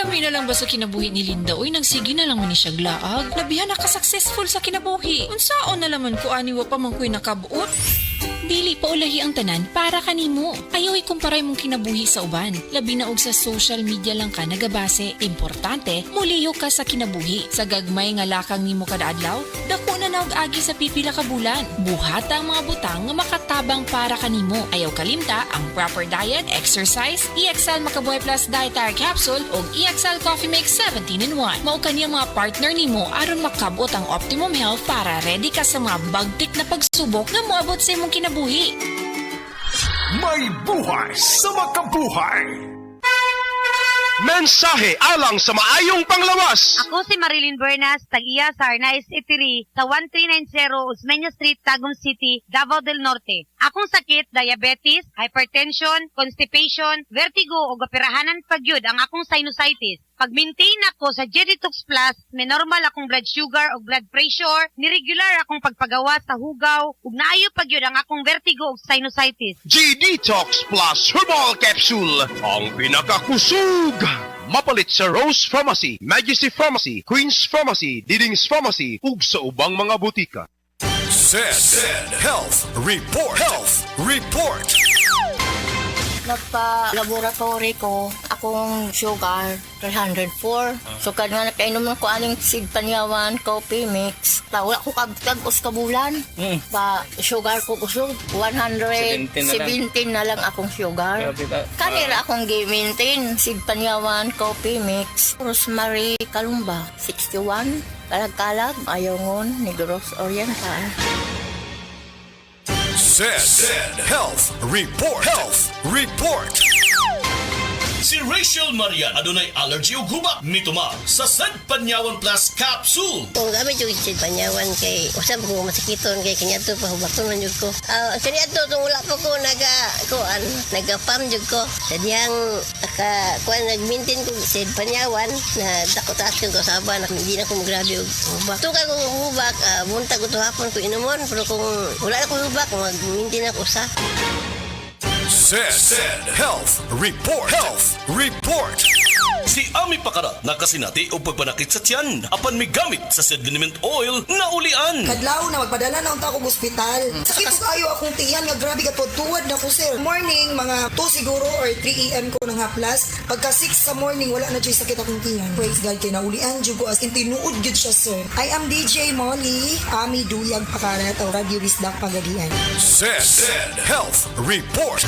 Lami na lang ba sa kinabuhi ni Linda? Uy, nagsige na lang man ni siya glaag. Labihan na ka-successful sa kinabuhi. Unsaon na laman ko aniwa pa man ko'y nakabuot. Dili pa ulahi ang tanan para kanimo. Ayaw ikumparay mong kinabuhi sa uban. Labi na og sa social media lang ka nagabase. Importante, muliho ka sa kinabuhi. Sa gagmay nga lakang nimo kada adlaw, dako na naog agi sa pipila ka bulan. Buhata ang mga butang nga makatabang para kanimo. Ayaw kalimta ang proper diet, exercise, EXL Makabuhay Plus Dietary Capsule ug EXL Coffee Mix 17-in-1. Mao kaniya mga partner nimo aron makabot ang optimum health para ready ka sa mga bagtik na pagsubok nga moabot sa imong kinabuhi. May buhay sa makabuhay. Mensahe alang sa maayong panglawas. Ako si Marilyn Bernas, tag-iya sa Arnaiz Eatery sa 1390 Osmeña Street, Tagum City, Davao del Norte. Akong sakit, diabetes, hypertension, constipation, vertigo o operahanan pagyud ang akong sinusitis. Pag-maintain ako sa G-Detox Plus, may normal akong blood sugar o blood pressure, niregular akong pagpagawa sa hugaw, ug naayo pagyud ang akong vertigo o sinusitis. G-Detox Plus Herbal Capsule, ang pinakakusog. Mapalit sa Rose Pharmacy, Majesty Pharmacy, Queen's Pharmacy, Diding's Pharmacy, ug sa ubang mga butika. Zed Health Report. Health Report. Nagpa-laboratory ko, akong sugar, 304. So, nga nakainom ko aning Sig Panyawan, coffee mix. Wala ko kabutag-us kabulan. Ba, sugar ko kusog, 117 na lang akong sugar. Kanira akong gi-maintain, Sig Panyawan, coffee mix. Rosemary Kalumba, 61. Kalag-kalag, Ayongon, Negros Oriental. Zed Health Report. Health Report. Si Rachel Marian adunay allergy ug hubak mituma sa Zed Panyawan Plus Capsule. Kung gamit yung Zed Panyawan kay usab ko masikiton kay kaniadto pa hubakton man jud ko. Kaniadto tong wala pa ko naga-pam jud ko. Sadyang nag-maintain ko Zed Panyawan na dako taas ko saban hindi na ko grabe og hubak. Tuka ko hubak buntag ko hapon ko inumon pero kung wala na ko hubak mag-maintain ako sa Zed Health Report. Health Report. Si Ami Pakarat nakasinati og pagpanakit sa tiyan apan may gamit sa sediment oil na ulian. Kadlaw na magpadala na unta akong ospital. Sakit ko kayo akong tiyan nga grabe ka tuwad na ko sir. Morning mga 2 siguro or 3 AM ko nang haplas. Pagka 6 sa morning wala na jud sakit akong tiyan. Praise God kay naulian jud ko as in tinuod jud siya sir. I am DJ Molly, Ami Duyag Pakarat o Radio Wisdak Pagadian. Zed Health Report.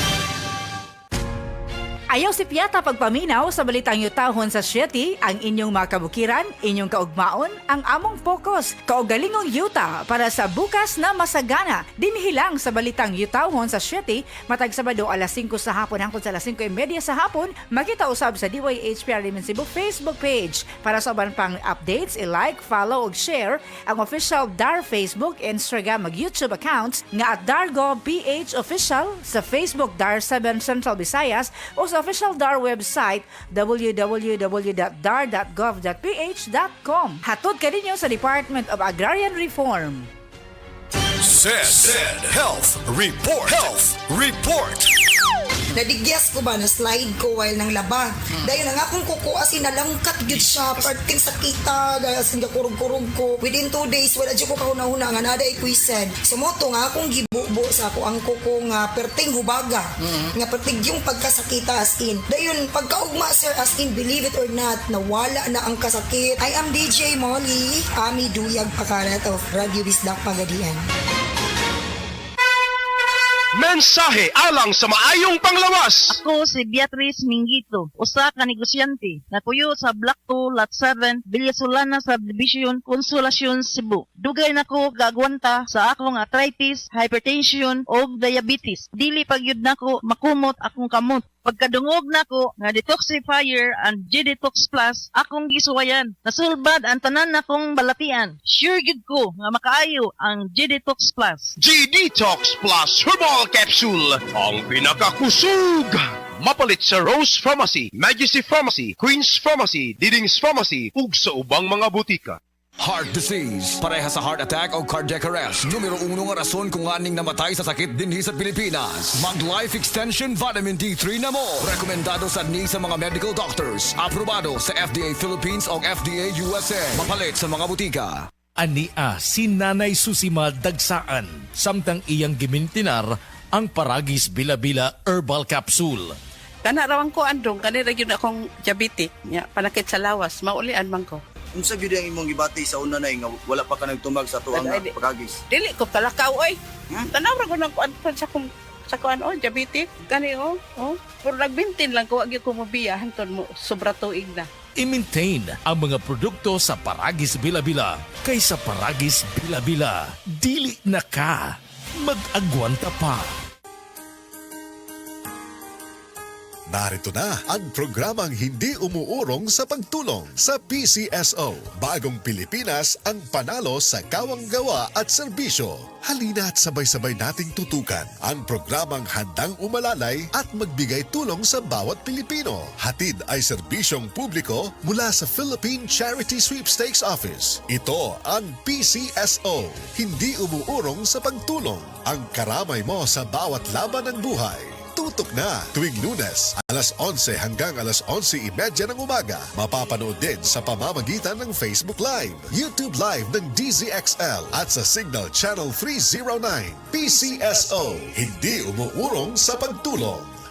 Ayaw si Piata pagpaminaw sa balitang yutahon sa Sieti, ang inyong mga kabukiran, inyong kaugmaon, ang among focus, kaugalingong yuta para sa bukas na masagana. Dinhilang sa balitang yutahon sa Sieti, matag Sabado alas 5 sa hapon hangtod sa alas 5:30 sa hapon, makita usab sa DYHPR Limen Cebu Facebook page. Para sa uban pang updates, i-like, follow ug share ang official DAR Facebook, Instagram ug YouTube accounts nga at DarGovPH Official sa Facebook DAR 7 Central Visayas o sa official DAR website www.dar.gov.ph.com. Hatod ka ninyo sa Department of Agrarian Reform. Zed Health Report. Health Report. Nadigyas ko ba na slide ko while nang laba. Dahil ang akong kuko as in nalangkat gyud siya parting sakita dahil as in kurog-kurog ko. Within 2 days wala jud ko kahuna-huna nga nada ikwised. Sumoto nga akong gibubo sa ako ang kuko nga perting hubaga. Nga perting yung pagkasakita as in. Dayon pagkaugma sir as in believe it or not nawala na ang kasakit. I am DJ Molly, Ami Duyag Pakarat of Radio Wisdak Pagadian. Mensahe alang sa maayong panglawas. Ako si Beatrice Mingito, usa ka negosyante, napuyo sa Block 2, Lot 7, Villasolana Subdivision, Consolacion, Cebu. Dugay nako gagwanta sa akong arthritis, hypertension o diabetes. Dili pagyud nako makumot akong kamot. Pagkadungog nako nga detoxifier and G-Detox Plus akong gisuwayan. Nasulbad ang tanan nakong balatian. Sure gid ko nga makaayo ang G-Detox Plus. G-Detox Plus Herbal Capsule, ang pinakakusog. Mapalit sa Rose Pharmacy, Majesty Pharmacy, Queen's Pharmacy, Diding's Pharmacy, ug sa ubang mga butika. Heart disease, pareha sa heart attack o cardiac arrest. Numero 1 nga rason kung aning namatay sa sakit dinhi sa Pilipinas. Mag Life Extension Vitamin D3 na mo. Rekomendado sa sa mga medical doctors. Aprobado sa FDA Philippines o FDA USA. Mapalit sa mga butika. Ania si Nanay Susima Dagsaan, samtang iyang gimintinar ang Paragis Bila-Bila Herbal Capsule. Kana rawang ko andong, kanira yun akong diabetic, nya, panakit sa lawas, maulian man ko. Unsa gyud ang imong gibati sa una nay nga wala pa ka nagtumag sa tuang pagagis? Dili ko talakaw oy. Tanaw ra ko nang kuan sa kuan diabetic kani pero nagbintin lang ko wag ko mobiya hanton mo sobra tuig na. I-maintain ang mga produkto sa Paragis Bila-Bila kaysa Paragis Bila-Bila. Dili na ka. Mag-agwanta pa. Narito na ang programang hindi umuurong sa pagtulong sa PCSO. Bagong Pilipinas ang panalo sa kawang gawa at serbisyo. Halina't sabay-sabay nating tutukan ang programang handang umalalay at magbigay tulong sa bawat Pilipino. Hatid ay serbisyong publiko mula sa Philippine Charity Sweepstakes Office. Ito ang PCSO. Hindi umuurong sa pagtulong. Ang karamay mo sa bawat laban ng buhay. Tutok na tuwing Lunes, alas 11 hanggang alas 11:30 ng umaga. Mapapanood din sa pamamagitan ng Facebook Live, YouTube Live ng DZXL at sa Signal Channel 309. PCSO, hindi umuurong sa pagtulong.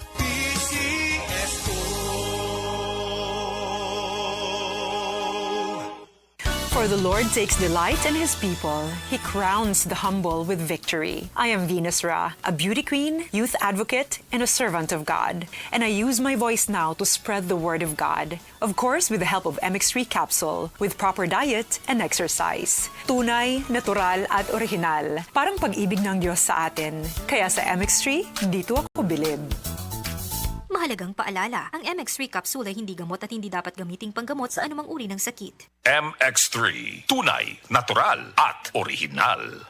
For the Lord takes delight in His people. He crowns the humble with victory. I am Venus Ra, a beauty queen, youth advocate, and a servant of God. And I use my voice now to spread the word of God. Of course, with the help of MX3 capsule, with proper diet and exercise. Tunay, natural, at original. Parang pag-ibig ng Diyos sa atin. Kaya sa MX3, dito ako bilib. Mahalagang paalala, ang MX3 capsule ay hindi gamot at hindi dapat gamiting panggamot sa anumang uri ng sakit. MX3. Tunay, natural at original.